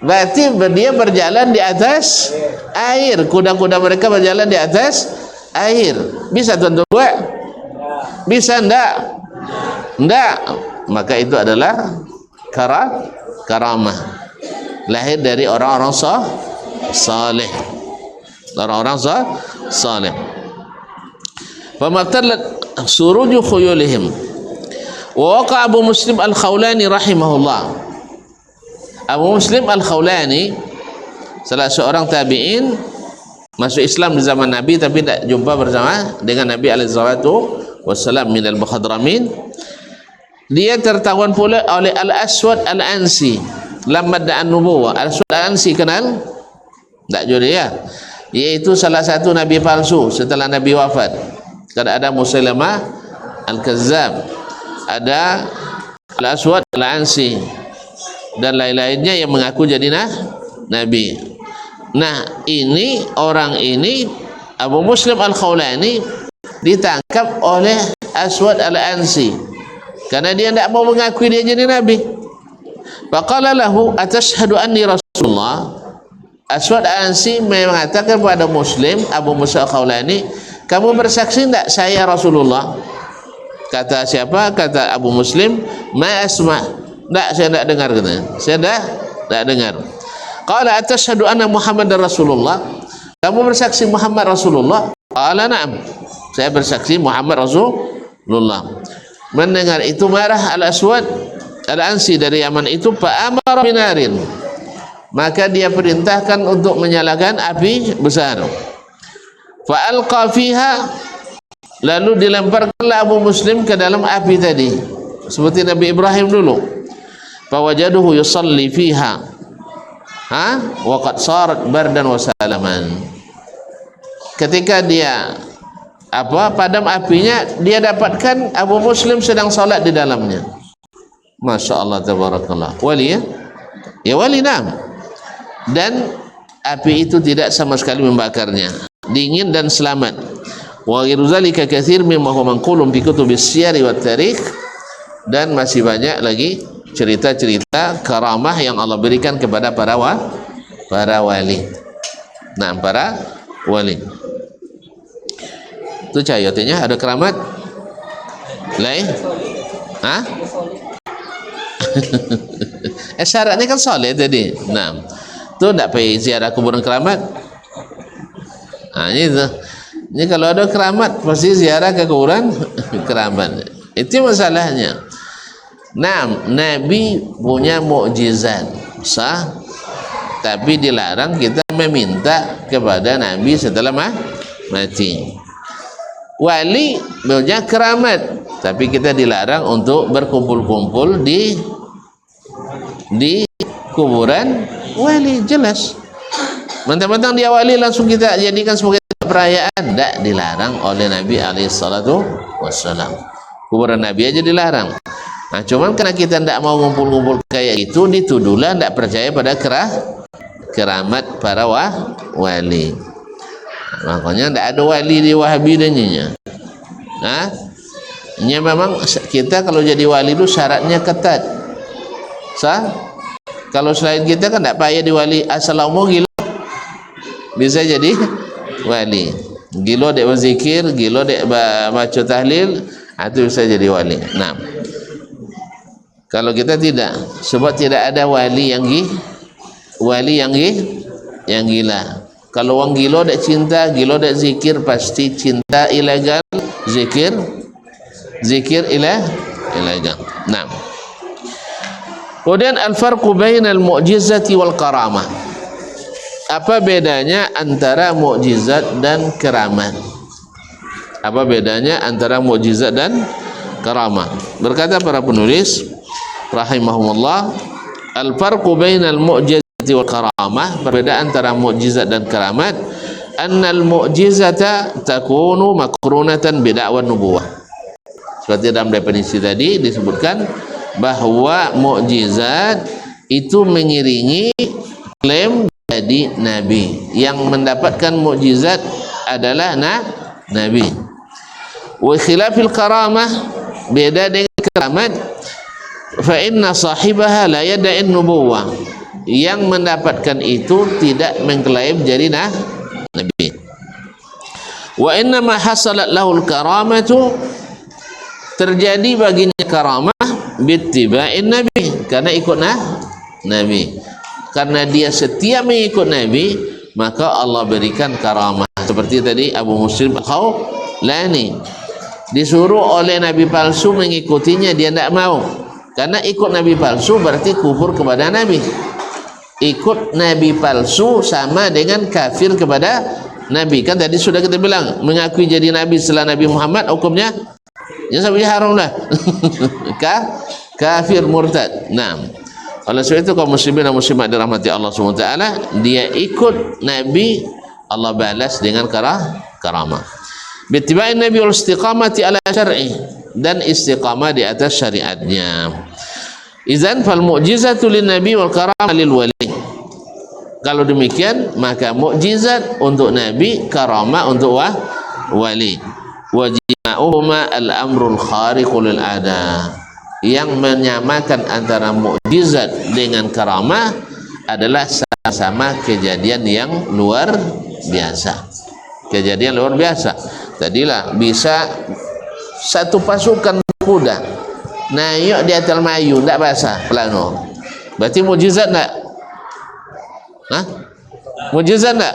Berarti dia berjalan di atas air, kuda-kuda mereka berjalan di atas air. Bisa tuan-tuan buat? Bisa enggak? Enggak. Maka itu adalah karamah, lahir dari orang-orang saleh, orang-orang saleh. Famartalat suruju khuyulihim Wa waqa Abu Muslim Al-Khawlani rahimahullah. Abu Muslim Al-Khawlani salah seorang tabi'in, masuk Islam di zaman Nabi tapi tak jumpa bersama dengan Nabi alaihi salatu wassalam, min al-Mukhadramin. Dia tertawan pula oleh Al-Aswad Al-Ansi lamma da'an nubuwah. Al-Aswad Al-Ansi kenal? Tak juri ya? Iaitu salah satu Nabi palsu setelah Nabi wafat. Kan ada Musailamah Al-Kazzab, ada Al-Aswad Al-Ansi dan lain-lainnya yang mengaku jadi Nabi. Nah, ini orang ini Abu Muslim Al-Khawlani ditangkap oleh Aswad Al-Ansi karena dia tidak mau mengakui dia jadi Nabi. Faqala lahu atashhadu anni Rasulullah. Aswad Al-Ansi mengatakan kepada Muslim, Abu Muslim Al-Khawlani, kamu bersaksi tidak saya Rasulullah? Kata siapa? Kata Abu Muslim, ma asma. Tak, saya tidak dengar. Saya tidak dengar. Qala atashhadu anna Muhammadar Rasulullah. Kamu bersaksi Muhammad Rasulullah? Qala na'am. Saya bersaksi Muhammad Rasulullah. Mendengar itu marah Al-Aswad Al-Ansi dari Yaman itu, fa'amara binarin, maka dia perintahkan untuk menyalakan api besar. Fa'alqa fiha, lalu dilemparkanlah Abu Muslim ke dalam api tadi seperti Nabi Ibrahim dulu. Fawajaduhu yusalli fiha wa qad sarat bardan wa salaman. Ketika dia padam apinya, dia dapatkan Abu Muslim sedang salat di dalamnya. Masya Allah, tabarakallah. Wali ya? Ya wali, nam. Dan api itu tidak sama sekali membakarnya, dingin dan selamat. Wa ghairu zalika katsir mimma huwa manqulun fi kutubis siyar wat tarikh. Dan masih banyak lagi cerita-cerita karamah yang Allah berikan kepada para wali. Nah, para wali itu cahayatnya ada keramat lain. Syaratnya kan soleh tadi. Nah, tu tak pergi ziarah kuburan keramat. Ini kalau ada keramat pasti ziarah ke kuburan keramat. Itu masalahnya. Nah, Nabi punya mukjizat sah, tapi dilarang kita meminta kepada Nabi setelah mati. Wali punya keramat, tapi kita dilarang untuk berkumpul-kumpul di kuburan wali. Jelas, mentang-mentang dia wali langsung kita jadikan sebagai perayaan. Tak dilarang oleh Nabi alaihi salatu wassalam. Kuburan Nabi aja dilarang. Nah, cuman karena kita tidak mau ngumpul-ngumpul kayak itu, dituduhlah tidak percaya pada keramat para wali. Makanya tidak ada wali di Wahabi dan nyinya. Ini memang kita kalau jadi wali itu syaratnya ketat. Sah? Kalau selain kita kan tidak payah di wali, asal mau gilo bisa jadi wali. Gilo dek berzikir, gilo dek baca tahlil, itu bisa jadi wali. Nah, kalau kita tidak, sebab tidak ada wali yang gila. Kalau orang gila dek cinta, gila dek zikir, pasti cinta ilegal, zikir ilegal. Nah, kemudian al-farqu bainal mu'jizati wal karamah. Apa bedanya antara mukjizat dan keramat? Apa bedanya antara mukjizat dan karamah? Berkata para penulis rahimahumullah, al-farqu bainal mu'jizati wal karamah, perbedaan antara mukjizat dan keramat, annal mu'jizata takunu makrunatan bid'awan nubuwah. Seperti dalam definisi tadi disebutkan bahwa mukjizat itu mengiringi klaim jadi nabi. Yang mendapatkan mukjizat adalah nabi. Wa khilafil karamah, beda dengan keramat, fa inna sahibaha la yada'in nubuwah. Yang mendapatkan itu tidak mengklaim jadi nabi. Wa inna ma hasalat lahul karamatu, terjadi baginya karamah bittiba'in nabi, karena ikut nabi. Karena dia setia mengikut nabi, maka Allah berikan karamah. Seperti tadi Abu Muslim Al-Khawlani, Disuruh oleh nabi palsu mengikutinya, dia tidak mau. Karena ikut nabi palsu berarti kufur kepada nabi. Ikut nabi palsu sama dengan kafir kepada nabi. Kan tadi sudah kita bilang, mengakui jadi nabi setelah Nabi Muhammad hukumnya ya sampai haram lah. Kafir murtad. Nah, oleh sebab itu kaum muslimin dan muslimat dirahmati Allah SWT, dia ikut nabi, Allah balas dengan karamah. Bittiba'in nabi wal istiqamati ala syar'i, dan istiqamah di atas syariatnya. Izan fal mu'jizatu lin nabi wal karamah lil wali. Kalau demikian maka mukjizat untuk nabi, karamah untuk wali. Wajma'uhuma al-amrul khariqul lil ada. Yang menyamakan antara mukjizat dengan karamah adalah sama-sama kejadian yang luar biasa. Kejadian luar biasa. Tadilah bisa satu pasukan kuda naik di atas mayu, tak basah pelano. Berarti mukjizat tak? Hah? Mukjizat tak?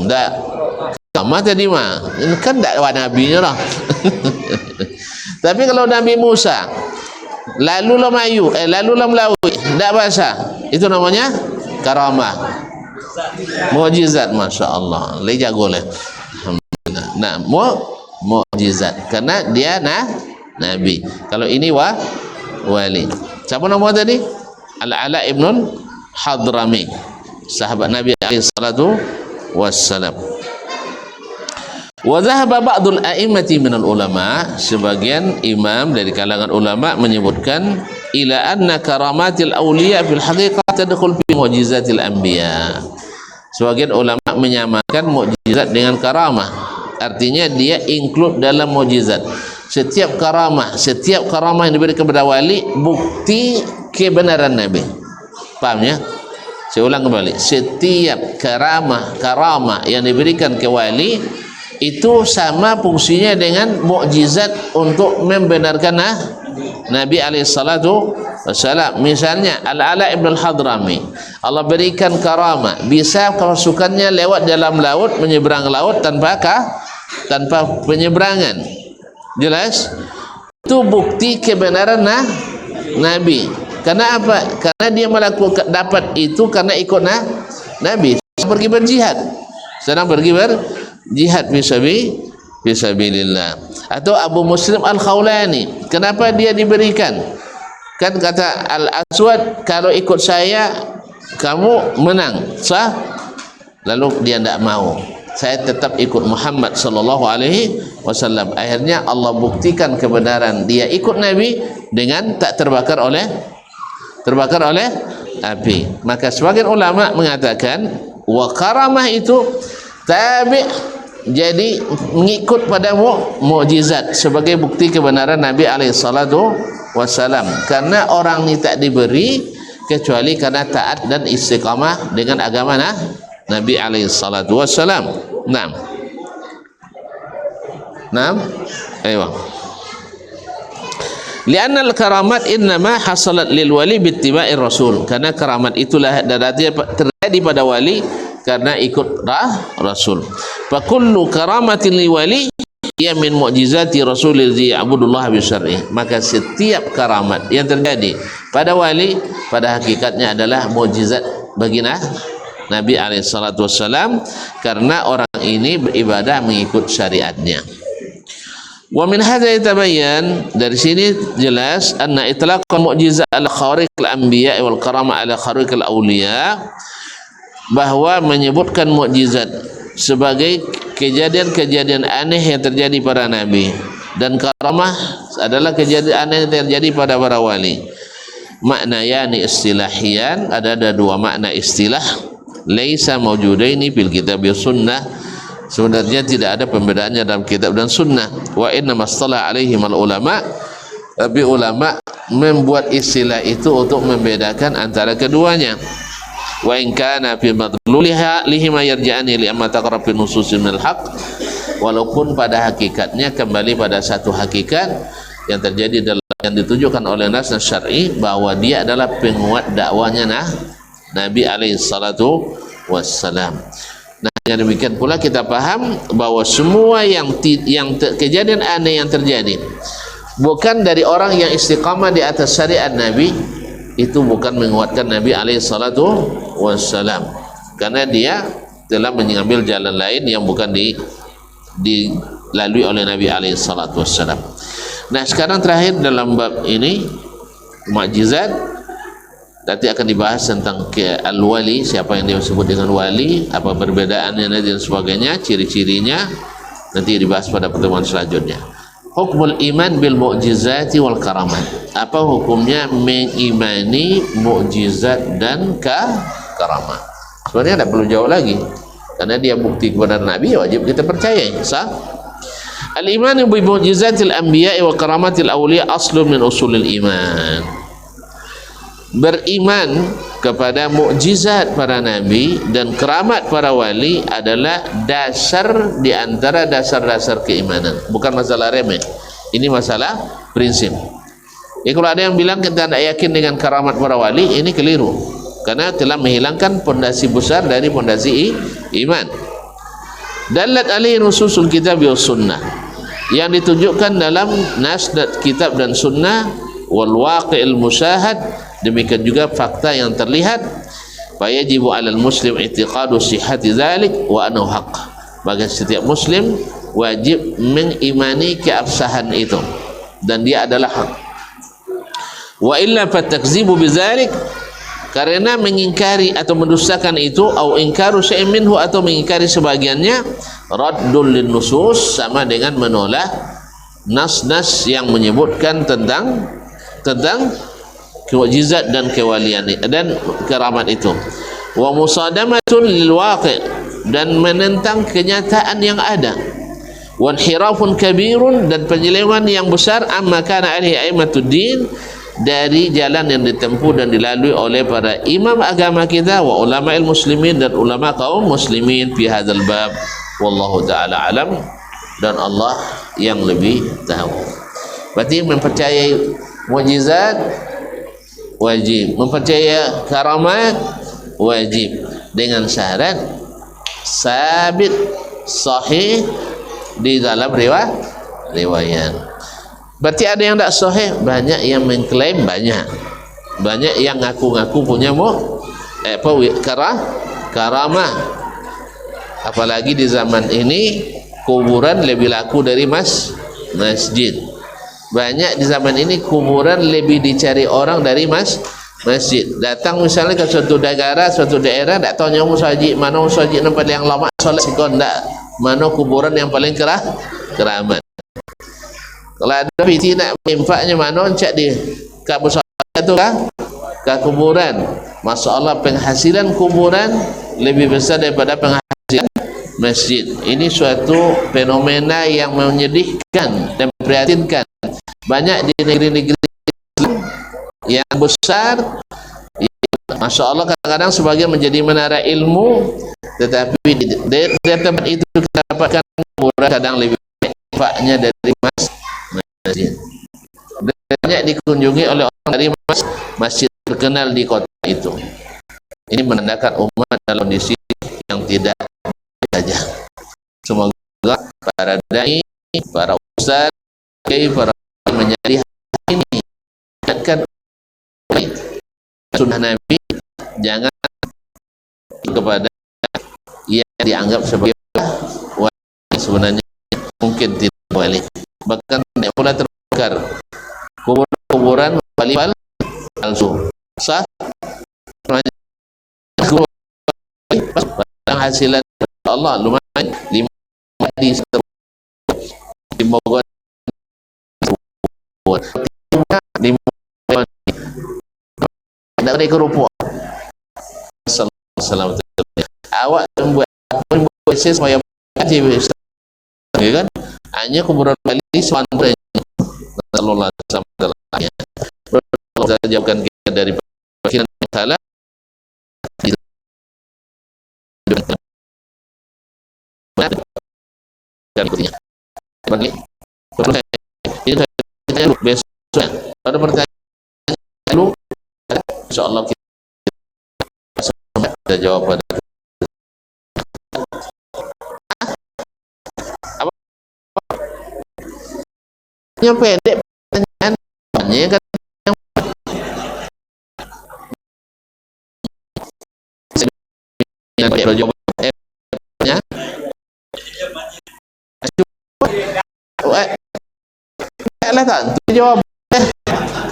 Tak. Kamu tadi mah kan tak ada nabinya lah. Tapi kalau Nabi Musa lalulah mayu, lalulah melaut, tak basah, itu namanya karamah, mukjizat. Masya Allah, le jago le. Alhamdulillah. Nah, mukjizat karena dia nabi. Kalau ini wali. Siapa nama tadi? Al-Ala ibn Hadrami, sahabat Nabi alaihi salatu wassalam. Wa dhahaba ba'dul a'immati minal ulama, sebagian imam dari kalangan ulama menyebutkan ila anna karamatil awliya fil haqiqah tadkhul fi mu'jizatil anbiya. Sebagian ulama menyamakan mukjizat dengan karamah, artinya dia include dalam mukjizat. Setiap karamah yang diberikan kepada wali bukti kebenaran nabi. Paham ya? Saya ulang kembali, setiap karamah yang diberikan ke wali itu sama fungsinya dengan mukjizat untuk membenarkan Nabi alaihi salatu wassalam. Misalnya Al-Ala ibn al-Hadrami, Allah berikan karamah, bisa pasukannya lewat dalam laut, menyeberang laut tanpa penyeberangan. Jelas? Itu bukti kebenaran Nabi. Karena apa? Karena dia melakukan dapat itu karena ikut Nabi. Pergi berjihad, sedang pergi berjihad fisabilillah. Atau Abu Muslim Al-Khawlani, kenapa dia diberikan? Kan kata Al-Aswad, kalau ikut saya kamu menang, sah? Lalu dia tidak mau, saya tetap ikut Muhammad sallallahu alaihi wasallam. Akhirnya Allah buktikan kebenaran dia ikut Nabi dengan tak terbakar oleh api. Maka sebagian ulama mengatakan wa karamah itu tabi', jadi mengikut pada mukjizat sebagai bukti kebenaran Nabi alaihi salatu wassalam. Karena orang ini tak diberi kecuali karena taat dan istiqamah dengan agama Nabi alaihi salatu wassalam. Naam. Ayo. Lianna al-karamat innama hasalat lil wali bittiba'ir rasul. Karena karamat itulah terjadi pada wali karena ikut rasul. Fa kullu karamatin li wali ya min mu'jizati rasulil ya'budullah bi syar'i. Maka setiap karamat yang terjadi pada wali pada hakikatnya adalah mukjizat bagi Nabi alaihi salatu wassalam, karena orang ini beribadah mengikut syariatnya. Wa min hadza yatabayyan, dari sini jelas anna itlaqul mu'jizat al khariqil anbiya wal karamah ala khariqil awliya, bahwa menyebutkan mukjizat sebagai kejadian-kejadian aneh yang terjadi pada nabi, dan karamah adalah kejadian aneh yang terjadi pada para wali. Makna yani istilahian, ada dua makna istilah, laisa mawjudaini fil kitab wa sunnah. Sebenarnya tidak ada pembedaannya dalam kitab dan sunnah. Wa inna mastalah alaihim al ulama, tapi ulama membuat istilah itu untuk membedakan antara keduanya. Wa in kana fi madluliha lihima yarja'ani li amma taqrab fi nususin minal haq, walaupun pada hakikatnya kembali pada satu hakikat yang terjadi dalam yang ditujukan oleh nas syar'i, bahwa dia adalah penguat dakwanya Nabi alaihi salatu wassalam. Nah, Dengan demikian pula kita paham bahawa semua kejadian aneh yang terjadi bukan dari orang yang istiqamah di atas syariat Nabi, itu bukan menguatkan Nabi alaihi salatu wassalam, karena dia telah mengambil jalan lain yang bukan dilalui oleh Nabi alaihi salatu wassalam. Nah, sekarang terakhir dalam bab ini mukjizat, nanti akan dibahas tentang al-wali, siapa yang disebut dengan wali, apa perbedaannya dan sebagainya, ciri-cirinya nanti dibahas pada pertemuan selanjutnya. Hukmul iman bil mu'jizati wal karamat. Apa hukumnya mengimani mukjizat dan karamat? Sebenarnya tidak perlu jauh lagi, karena dia bukti kepada Nabi, wajib kita percaya. Sah? Al-iman bi mu'jizatil anbiya wa karamatil awliya aslun min usulil iman. Beriman kepada mukjizat para nabi dan keramat para wali adalah dasar di antara dasar-dasar keimanan. Bukan masalah remeh, ini masalah prinsip. Kalau ada yang bilang kita tidak yakin dengan keramat para wali, ini keliru, karena telah menghilangkan pondasi besar dari pondasi iman. Dalat alaihi nususul kitab wa sunnah, yang ditunjukkan dalam nas kitab dan sunnah, wal waqi'il musyahad, demikian juga fakta yang terlihat. Fayajibu 'alal muslim i'tiqadu sihhati dzalik wa annahu haqq. Bagi setiap muslim wajib mengimani keabsahan itu dan dia adalah hak. Wa illa fatakzibu bidzalik, karena mengingkari atau mendustakan itu, au ingkaru syai'in minhu, atau mengingkari sebagiannya, raddul lin nusus, sama dengan menolak nas-nas yang menyebutkan tentang mukjizat dan kewalian dan keramat itu. Wa musadamatun lil waqi', dan menentang kenyataan yang ada. Wa inhirafun kabirun, dan penyelewengan yang besar, amma kana alaihi aimatuddin, dari jalan yang ditempuh dan dilalui oleh para imam agama kita, wa ulama'il muslimin, dan ulama kaum muslimin fi hadzal bab. Wallahu taala alam, dan Allah yang lebih tahu. Berarti mempercayai mukjizat wajib, mempercayai karamat wajib, dengan syarat sabit sahih di dalam riwayat. Berarti ada yang tidak sahih, banyak yang mengklaim, banyak yang ngaku-ngaku punya karamah. Apalagi di zaman ini kuburan lebih laku dari masjid. Banyak di zaman ini kuburan lebih dicari orang dari masjid. Datang misalnya ke suatu negara, suatu daerah, tak tahu yang musajid mana, musajid yang paling lama solat sikon, tak mana kuburan yang paling keramat. Kalau ada piti nak infaknya mana, cak di kabur solat tu ke kuburan. Masya Allah, penghasilan kuburan lebih besar daripada penghasilan masjid. Ini suatu fenomena yang menyedihkan dan memprihatinkan. Banyak di negeri-negeri Islam yang besar, Masya Allah, kadang-kadang sebagian menjadi menara ilmu, tetapi di tempat itu kita dapatkan kuburan kadang lebih baiknya dari masjid. Banyak dikunjungi oleh orang dari masjid terkenal di kota itu. Ini menandakan umat dalam kondisi yang tidak saja. Semoga para dai, para ustaz, para menjadi ini akan sunnah Nabi, jangan kepada yang dianggap sebagai wali, sebenarnya mungkin tidak wali, bahkan tidak pula terbakar kuburan wali palsu. Sah hasilan Allah lumayan 5 di Bogor, dari kerupuk. Assalamualaikum. Awak membuat supaya ya kan? Hanya kuburan Bali semuanya. Allah SWT jauhkan kita dari pikiran yang salah. Dan ikutnya. Bagi ini besok ada pertanyaan dulu, insyaallah kita jawab pada yang pendek pertanyaan yang kan yang jawabannya lah tak jawab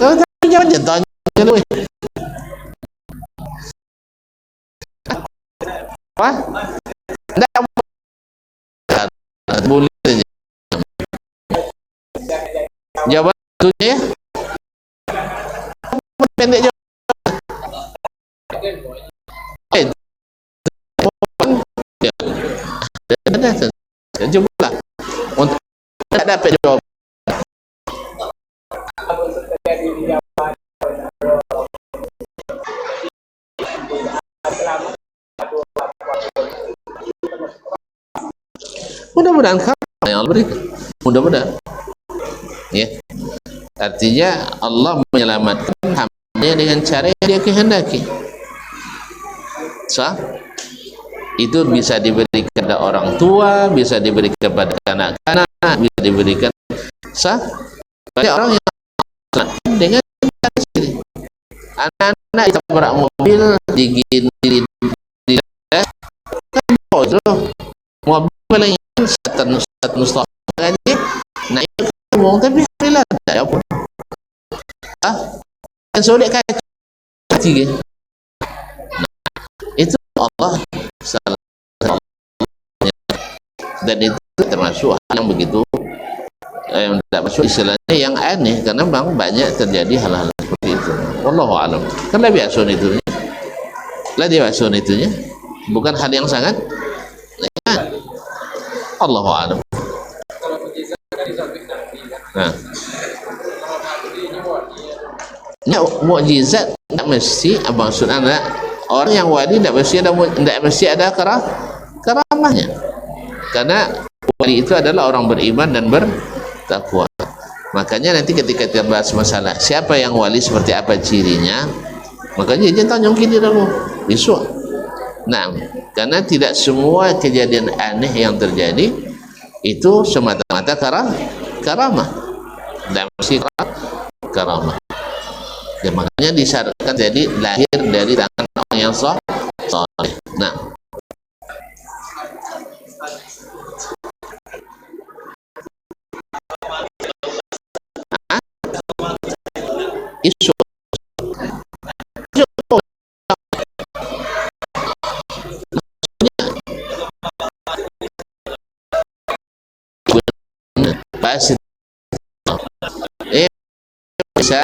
kalau tak jawab je tanya dulu apa tak boleh saja jawaban satunya ya pendek jawab ya cobalah untuk tak dapat jawab mudah-mudahan kamu yang Allah berikan mudah-mudahan ya artinya Allah menyelamatkan hamba-Nya dengan cara yang Dia kehendaki sah itu bisa diberikan kepada orang tua bisa diberikan kepada anak-anak bisa diberikan sah banyak orang yang dengan cara sendiri anak-anak tabrak mobil digigit kan itu mobil yang satu mustahil aja naik ngomong tapi alhamdulillah tak apa yang sulit kaca tiga itu Allah salah dan itu termasuk hal yang begitu yang tidak masuk istilahnya yang aneh karena memang banyak terjadi hal-hal seperti itu wallahu alam kan lebih asun itunya lebih asun itunya bukan hal yang sangat Allahu a'lam. Nah, mukjizat tidak mesti apa maksud anda orang yang wali tidak mesti ada karamahnya karena wali itu adalah orang beriman dan bertakwa makanya nanti ketika kita bahas masalah siapa yang wali seperti apa cirinya makanya jangan tanya kita dulu besok. Nah, karena tidak semua kejadian aneh yang terjadi itu semata-mata karamah dan mesti karamah. Dan makanya disyaratkan jadi lahir dari tangan orang yang saleh. Nah, isu pasti bisa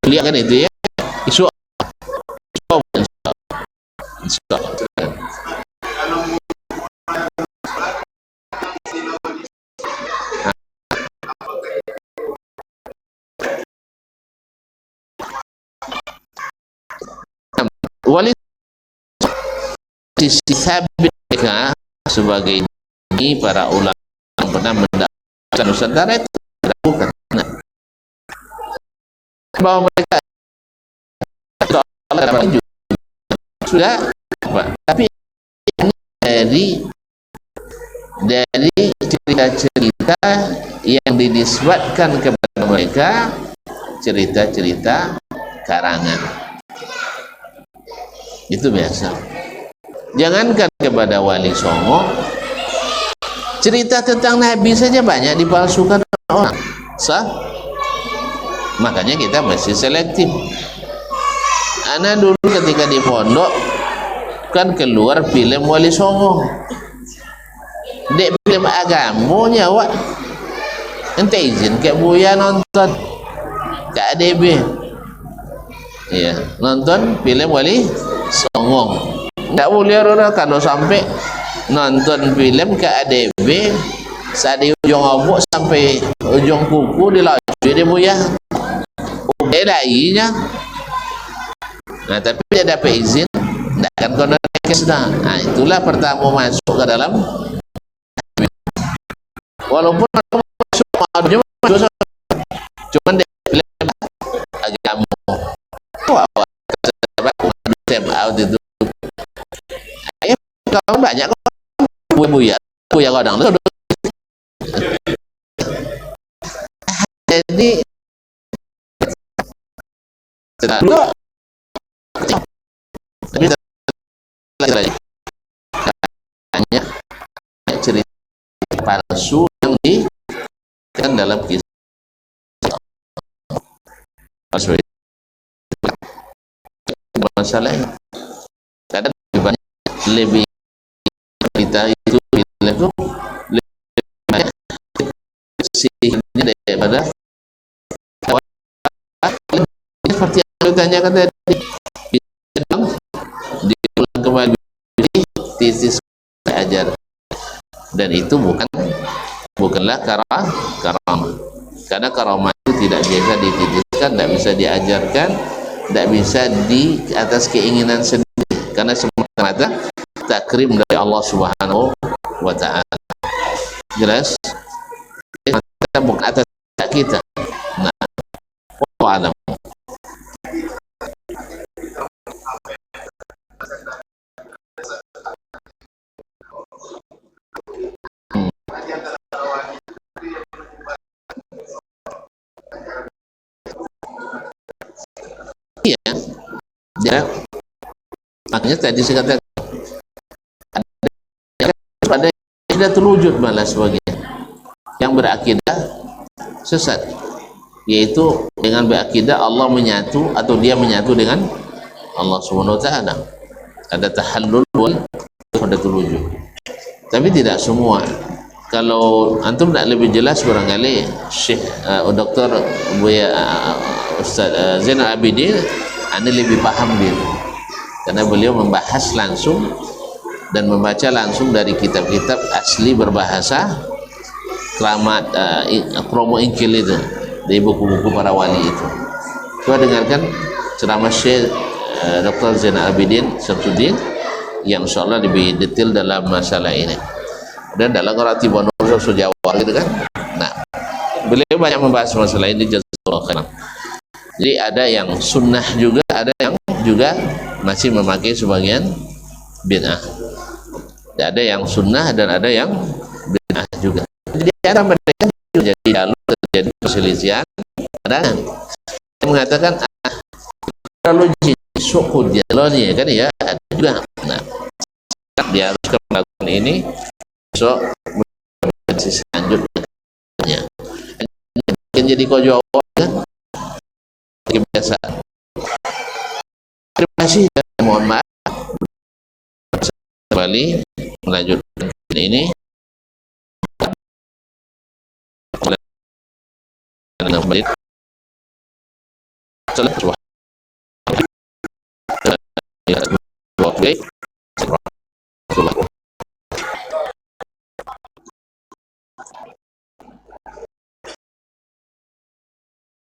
lihat kan itu ya isu wali sisi sabit mereka sebagai ini para ulama yang pernah mendapatkan Nusantara itu bukan bahwa mereka sudah apa tapi ini dari cerita-cerita yang dinisbatkan kepada mereka cerita-cerita karangan itu biasa jangankan kepada wali songo cerita tentang Nabi saja banyak dipalsukan orang sah makanya kita mesti selektif anak dulu ketika di pondok kan keluar film wali songo dek film agamanya awak ente izin ke Buya nonton ke ADB ya nonton film wali songo tidak boleh orang kalau sampai nonton film ke ADB saat di ujung obok sampai ujung kuku dilaju dia Buya bedainya nah tapi dia dapat izin tidak akan kau naik sudah nah itulah pertama masuk ke dalam walaupun masuk cuman dia film agama itu ayo kau banyak kok Buya kadang Tidak. Tapi hanya cerita palsu yang kan dalam kisah palsu itu masalahnya. Kadang lebih kita itu lebih banyak sihirnya daripada seperti yang ditanyakan tadi, diulang kembali titis ajar, dan itu bukanlah karamah, karena karamah itu tidak biasa dititiskan, tidak bisa diajarkan, tidak bisa di atas keinginan sendiri, karena semata-mata takrim dari Allah Subhanahu wa ta'ala. Jelas? Kita bukan atas kita. Nah, wallahu a'lam. Iya, dia makanya tadi saya katakan ada yang tidak terwujud malah sebagian yang berakidah sesat, yaitu dengan berakidah Allah menyatu atau dia menyatu dengan Allah Subhanahu wa ta'ala. Ada tahallul wal wahdatul wujud. Tapi tidak semua. Kalau antum tak lebih jelas barangkali Syekh Dr. Buya Ustaz Zainal Abidin anda lebih paham dia, karena beliau membahas langsung dan membaca langsung dari kitab-kitab asli berbahasa keramat kromo ingkil itu, dari buku-buku para wali itu. Coba dengarkan ceramah Syekh Dr. Zainal Abidin Syamsuddin yang insyaallah lebih detail dalam masalah ini, dan dalam Qaratibun Nusus Jawa gitu kan. Nah, beliau banyak membahas masalah ini, jazakallahu khairan. Jadi ada yang sunnah juga, ada yang juga masih memakai sebagian bid'ah. Ada yang sunnah dan ada yang bid'ah juga. Jadi ada mereka jadi jalur terjadi perselisihan. Ada yang mengatakan kalau suku jalurnya kan ya ada juga. Nah, dia harus melakukan ini, besok sisi lanjutnya mungkin jadi kojo kan kebiasaan. Terima kasih dan mohon maaf kembali melanjutkan ini.